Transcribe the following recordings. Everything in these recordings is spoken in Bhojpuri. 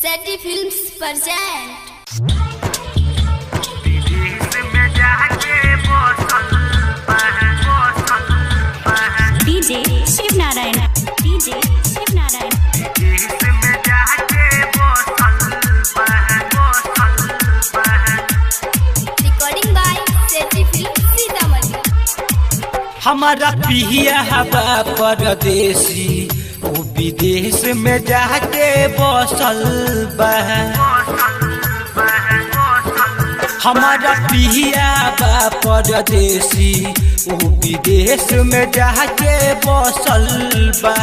सेटी films present DJ Shiv Narayan recording by Seti films Sitamarhi. हमारा पिया हवा परदेसी वो विदेश में जाके बसल बा। हमारा पिया बा परदेसी वो विदेश में जाके बसल बा।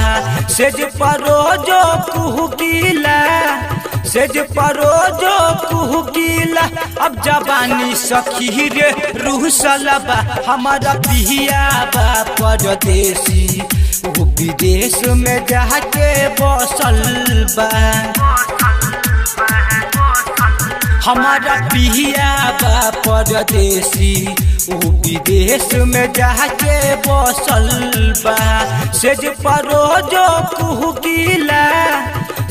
सेज परोजो कुहकीला सेज परोजो कुहकीला अब जवानी सखी रे रूह सलबा। हमारा पिया बा परदेसी वो विदेश में जाके बसल बा। हमारा पिया बा परदेसी वो विदेश में जाके बसल बा। सेज परोजो कुहकीला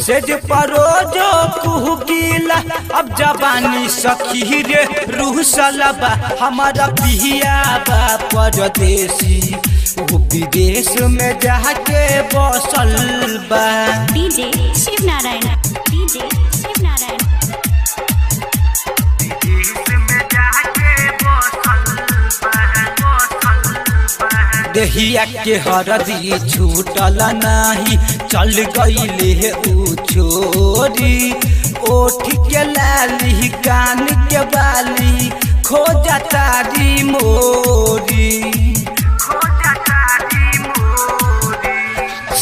सेज परोजो कुहकीला अब जवानी सखी रे रूह सलबा। हमारा पिया बा परदेसी वो विदेश में जाके बसल बा। डीजे शिव नारायण देहिया के हरदी छूटल नाही चल गईले उ छोरी। ओठ के लाली कान के बाली खोजा तारी मोरी।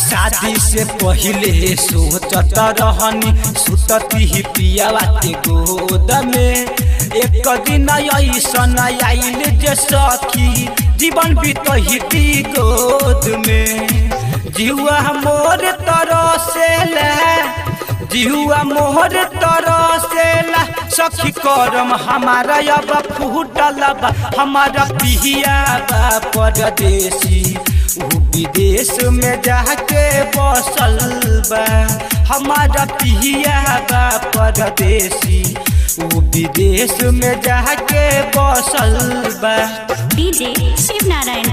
शादी से पहले सोचत रहनी सुतती ही पियावा के गोद में। एक दिन ऐसन आइल जे सखी जीवन बीतही गोद में। जिहुआ मोर तरसेला जिहुआ मोर तरसेला सखी करम हमारा अब फूटल बा। हमारा पिया बा परदेसी वो विदेश में जाके बसल बा। हमारा पिया बा परदेसी वो विदेश में जाके बसल बा। डीजे शिव नारायण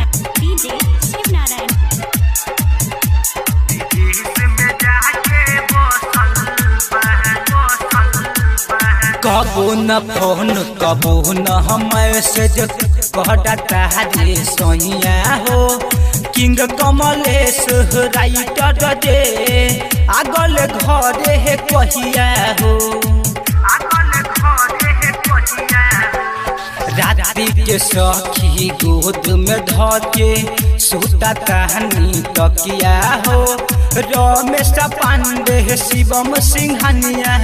कबो न फोन कबो न मैसेज कहता रे सोनिया हो। किंग कमलेश राइटर दे आगल घरे है कहिया हो। रात्रि के सखी गोद में धके सुता कहानी तकिया हो। रमेश पांडे शिवम सिंघनिया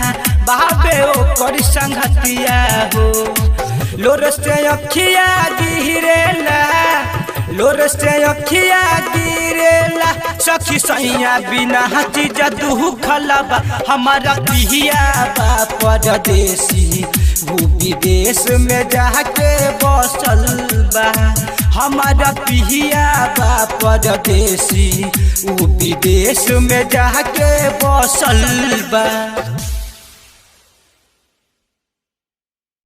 बाबे ओकर संगतिया हो। लोर से अखिया गिरेला लोर से अखिया गिरेला सखी सैया बिना चीज दुखलबा। हमारा पिया बा परदेसी वो विदेश में जाके बसल बा। हमारा पिया बा परदेसी वो विदेश में जाके बसल बा।